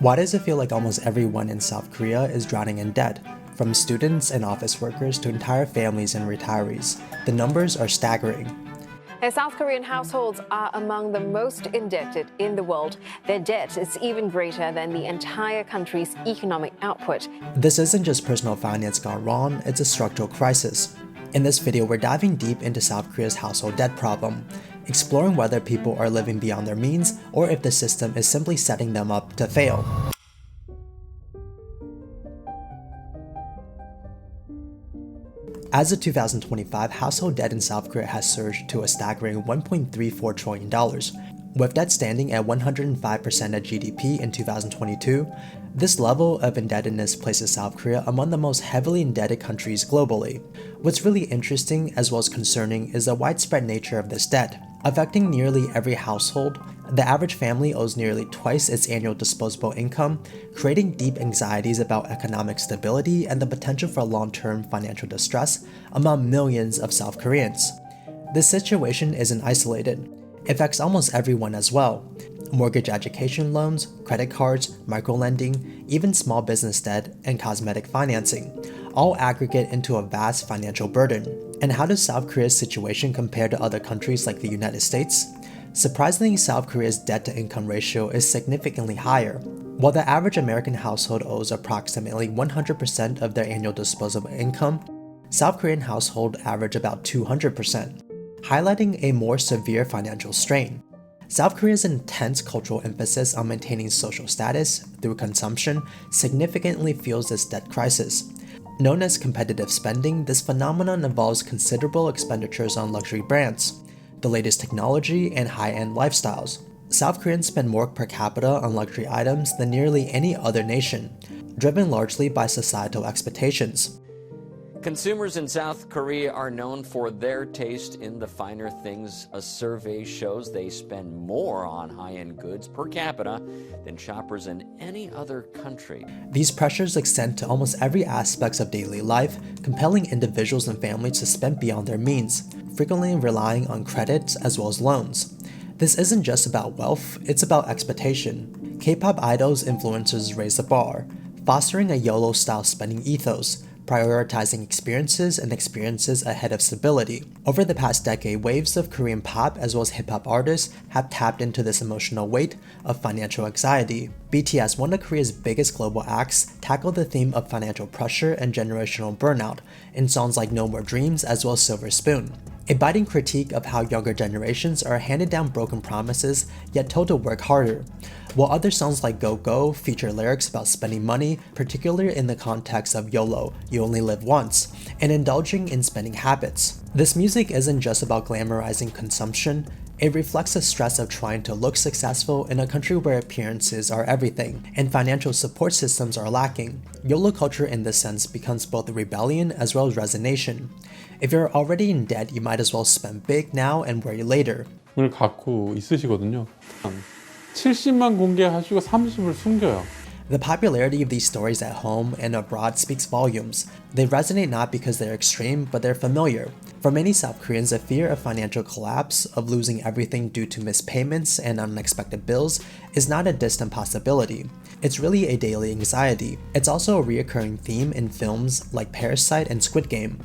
Why does it feel like almost everyone in South Korea is drowning in debt? From students and office workers to entire families and retirees, the numbers are staggering. South Korean households are among the most indebted in the world. Their debt is even greater than the entire country's economic output. This isn't just personal finance gone wrong, it's a structural crisis. In this video, we're diving deep into South Korea's household debt problem, exploring whether people are living beyond their means or if the system is simply setting them up to fail. As of 2025, household debt in South Korea has surged to a staggering $1.34 trillion. With debt standing at 105% of GDP in 2022, this level of indebtedness places South Korea among the most heavily indebted countries globally. What's really interesting as well as concerning is the widespread nature of this debt. Affecting nearly every household, the average family owes nearly twice its annual disposable income, creating deep anxieties about economic stability and the potential for long-term financial distress among millions of South Koreans. This situation isn't isolated. It affects almost everyone as well. Mortgage education loans, credit cards, microlending, even small business debt, and cosmetic financing, all aggregate into a vast financial burden. And how does South Korea's situation compare to other countries like the United States? Surprisingly, South Korea's debt-to-income ratio is significantly higher. While the average American household owes approximately 100% of their annual disposable income, South Korean households average about 200%, highlighting a more severe financial strain. South Korea's intense cultural emphasis on maintaining social status through consumption significantly fuels this debt crisis. Known as competitive spending, this phenomenon involves considerable expenditures on luxury brands, the latest technology, and high-end lifestyles. South Koreans spend more per capita on luxury items than nearly any other nation, driven largely by societal expectations. Consumers in South Korea are known for their taste in the finer things. A survey shows they spend more on high-end goods per capita than shoppers in any other country. These pressures extend to almost every aspect of daily life, compelling individuals and families to spend beyond their means, frequently relying on credit as well as loans. This isn't just about wealth, it's about expectation. K-pop idols influencers raise the bar, fostering a YOLO-style spending ethos, prioritizing experiences ahead of stability. Over the past decade, waves of Korean pop as well as hip-hop artists have tapped into this emotional weight of financial anxiety. BTS, one of Korea's biggest global acts, tackled the theme of financial pressure and generational burnout in songs like No More Dreams as well as Silver Spoon, a biting critique of how younger generations are handed down broken promises yet told to work harder, while other songs like Go Go feature lyrics about spending money, particularly in the context of YOLO, you only live once, and indulging in spending habits. This music isn't just about glamorizing consumption, it reflects the stress of trying to look successful in a country where appearances are everything, and financial support systems are lacking. YOLO culture in this sense becomes both a rebellion as well as resignation. If you're already in debt, you might as well spend big now and worry later. 을 갖고 있으시거든요. 70만 공개하시고 30을 숨겨요. The popularity of these stories at home and abroad speaks volumes. They resonate not because they're extreme, but they're familiar. For many South Koreans, a fear of financial collapse, of losing everything due to missed payments and unexpected bills, is not a distant possibility. It's really a daily anxiety. It's also a recurring theme in films like Parasite and Squid Game.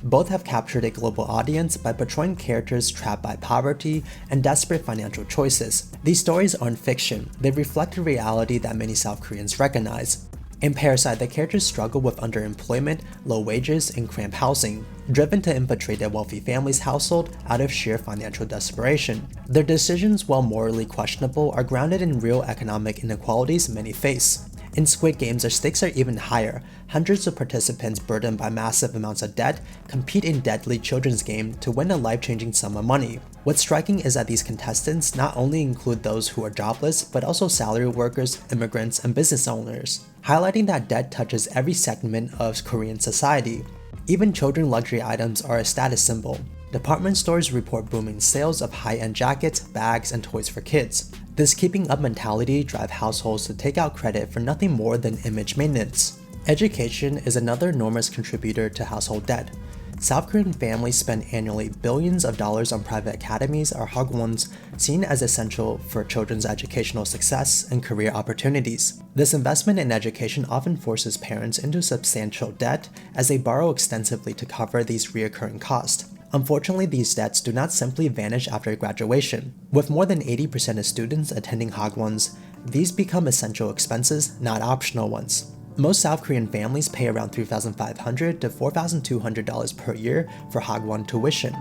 Both have captured a global audience by portraying characters trapped by poverty and desperate financial choices. These stories aren't fiction, they reflect a reality that many South Koreans recognize. In Parasite, the characters struggle with underemployment, low wages, and cramped housing, driven to infiltrate a wealthy family's household out of sheer financial desperation. Their decisions, while morally questionable, are grounded in real economic inequalities many face. In Squid Games, their stakes are even higher. Hundreds of participants burdened by massive amounts of debt compete in deadly children's game to win a life-changing sum of money. What's striking is that these contestants not only include those who are jobless, but also salary workers, immigrants, and business owners, highlighting that debt touches every segment of Korean society. Even children's luxury items are a status symbol. Department stores report booming sales of high-end jackets, bags, and toys for kids. This keeping up mentality drives households to take out credit for nothing more than image maintenance. Education is another enormous contributor to household debt. South Korean families spend annually billions of dollars on private academies or hagwons, seen as essential for children's educational success and career opportunities. This investment in education often forces parents into substantial debt as they borrow extensively to cover these recurring costs. Unfortunately, these debts do not simply vanish after graduation. With more than 80% of students attending hagwons, these become essential expenses, not optional ones. Most South Korean families pay around $3,500 to $4,200 per year for hagwon tuition.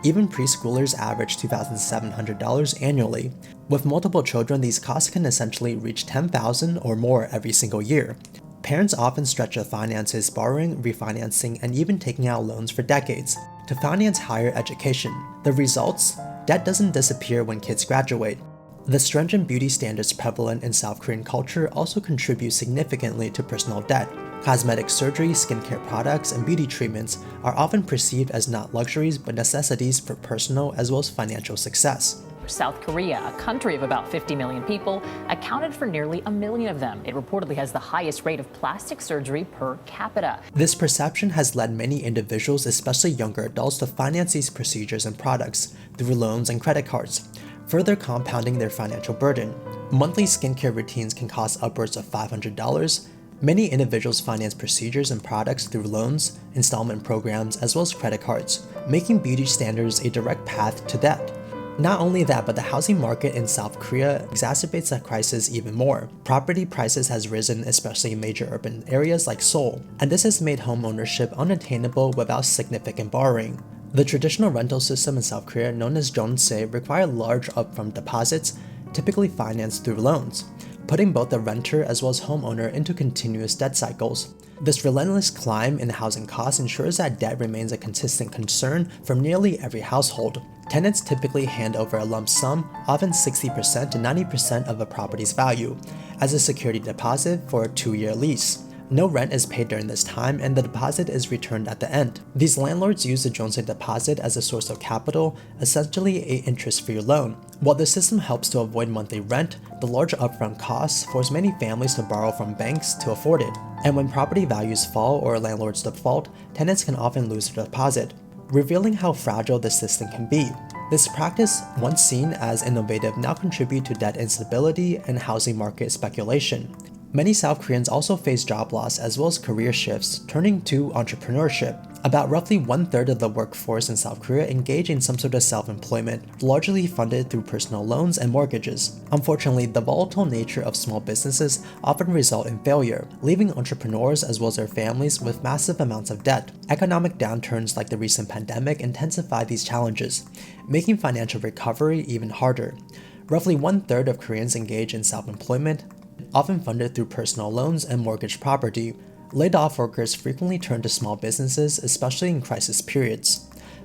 Even preschoolers average $2,700 annually. With multiple children, these costs can essentially reach $10,000 or more every single year. Parents often stretch their finances, borrowing, refinancing, and even taking out loans for decades to finance higher education. The results? Debt doesn't disappear when kids graduate. The stringent beauty standards prevalent in South Korean culture also contribute significantly to personal debt. Cosmetic surgery, skincare products, and beauty treatments are often perceived as not luxuries but necessities for personal as well as financial success. South Korea, a country of about 50 million people, accounted for nearly 1 million of them. It reportedly has the highest rate of plastic surgery per capita. This perception has led many individuals, especially younger adults, to finance these procedures and products through loans and credit cards, further compounding their financial burden. Monthly skincare routines can cost upwards of $500. Many individuals finance procedures and products through loans, installment programs, as well as credit cards, making beauty standards a direct path to debt. Not only that, but the housing market in South Korea exacerbates the crisis even more. Property prices has risen, especially in major urban areas like Seoul, and this has made home ownership unattainable without significant borrowing. The traditional rental system in South Korea, known as jeonse, require large upfront deposits, typically financed through loans, putting both the renter as well as homeowner into continuous debt cycles. This relentless climb in housing costs ensures that debt remains a consistent concern from nearly every household. Tenants typically hand over a lump sum, often 60% to 90% of a property's value, as a security deposit for a 2-year lease. No rent is paid during this time, and the deposit is returned at the end. These landlords use the jeonse deposit as a source of capital, essentially an interest-free loan. While the system helps to avoid monthly rent, the large upfront costs force many families to borrow from banks to afford it. And when property values fall or landlords default, tenants can often lose their deposit, revealing how fragile this system can be. This practice, once seen as innovative, now contributes to debt instability and housing market speculation. Many South Koreans also face job loss as well as career shifts, turning to entrepreneurship. About roughly 1/3 of the workforce in South Korea engage in some sort of self-employment, largely funded through personal loans and mortgages. Unfortunately, the volatile nature of small businesses often result in failure, leaving entrepreneurs as well as their families with massive amounts of debt. Economic downturns like the recent pandemic intensify these challenges, making financial recovery even harder. Roughly 1/3 of Koreans engage in self-employment, often funded through personal loans and mortgaged property. Laid-off workers frequently turn to small businesses, especially in crisis periods.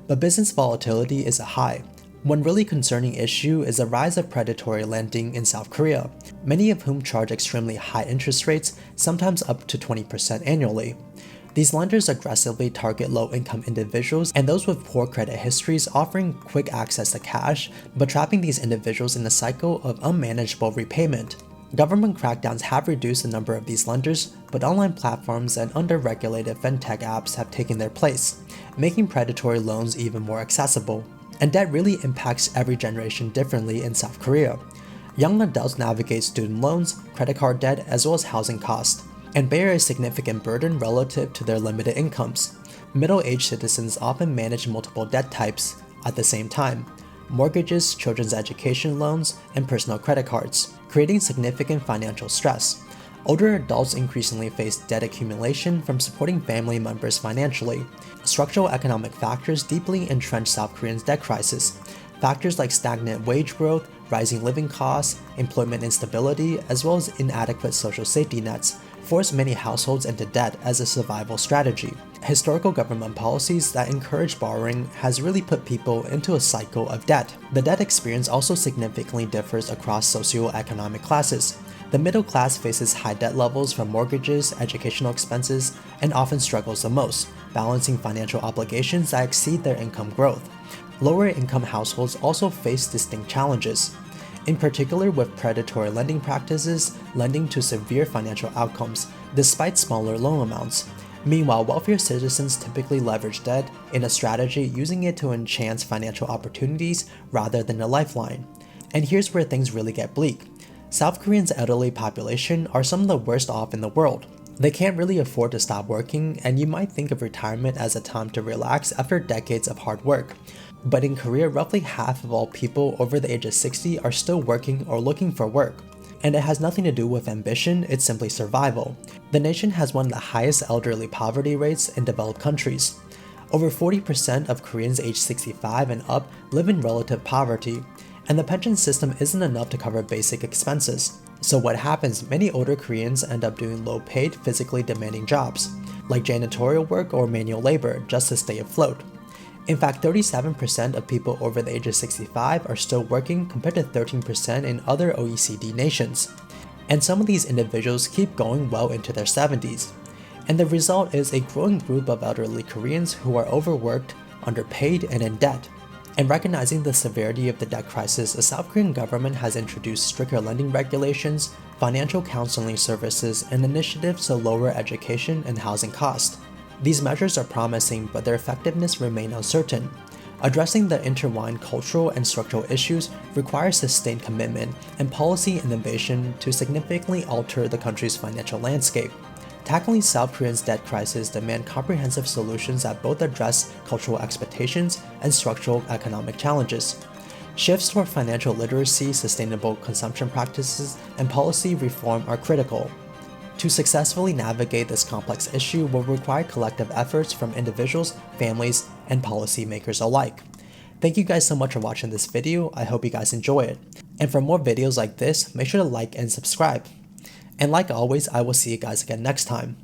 But business volatility is high. One really concerning issue is the rise of predatory lending in South Korea, many of whom charge extremely high interest rates, sometimes up to 20% annually. These lenders aggressively target low-income individuals and those with poor credit histories, offering quick access to cash, but trapping these individuals in a cycle of unmanageable repayment. Government crackdowns have reduced the number of these lenders, but online platforms and under-regulated fintech apps have taken their place, making predatory loans even more accessible. And debt really impacts every generation differently in South Korea. Young adults navigate student loans, credit card debt, as well as housing costs, and bear a significant burden relative to their limited incomes. Middle-aged citizens often manage multiple debt types at the same time: mortgages, children's education loans, and personal credit cards, creating significant financial stress. Older adults increasingly face debt accumulation from supporting family members financially. Structural economic factors deeply entrench South Korea's debt crisis. Factors like stagnant wage growth, rising living costs, employment instability, as well as inadequate social safety nets, force many households into debt as a survival strategy. Historical government policies that encourage borrowing has really put people into a cycle of debt. The debt experience also significantly differs across socioeconomic classes. The middle class faces high debt levels from mortgages, educational expenses, and often struggles the most, balancing financial obligations that exceed their income growth. Lower income households also face distinct challenges, in particular with predatory lending practices lending to severe financial outcomes despite smaller loan amounts. Meanwhile, wealthier citizens typically leverage debt in a strategy using it to enhance financial opportunities rather than a lifeline. And here's where things really get bleak. South Koreans' elderly population are some of the worst off in the world. They can't really afford to stop working, and you might think of retirement as a time to relax after decades of hard work. But in Korea, roughly half of all people over the age of 60 are still working or looking for work. And it has nothing to do with ambition, it's simply survival. The nation has one of the highest elderly poverty rates in developed countries. Over 40% of Koreans aged 65 and up live in relative poverty, and the pension system isn't enough to cover basic expenses. So what happens, many older Koreans end up doing low-paid, physically demanding jobs, like janitorial work or manual labor, just to stay afloat. In fact, 37% of people over the age of 65 are still working compared to 13% in other OECD nations. And some of these individuals keep going well into their 70s. And the result is a growing group of elderly Koreans who are overworked, underpaid, and in debt. And recognizing the severity of the debt crisis, the South Korean government has introduced stricter lending regulations, financial counseling services, and initiatives to lower education and housing costs. These measures are promising, but their effectiveness remains uncertain. Addressing the intertwined cultural and structural issues requires sustained commitment and policy innovation to significantly alter the country's financial landscape. Tackling South Korea's debt crisis demands comprehensive solutions that both address cultural expectations and structural economic challenges. Shifts toward financial literacy, sustainable consumption practices, and policy reform are critical. To successfully navigate this complex issue will require collective efforts from individuals, families, and policymakers alike. Thank you guys so much for watching this video. I hope you guys enjoy it. And for more videos like this, make sure to like and subscribe. And like always, I will see you guys again next time.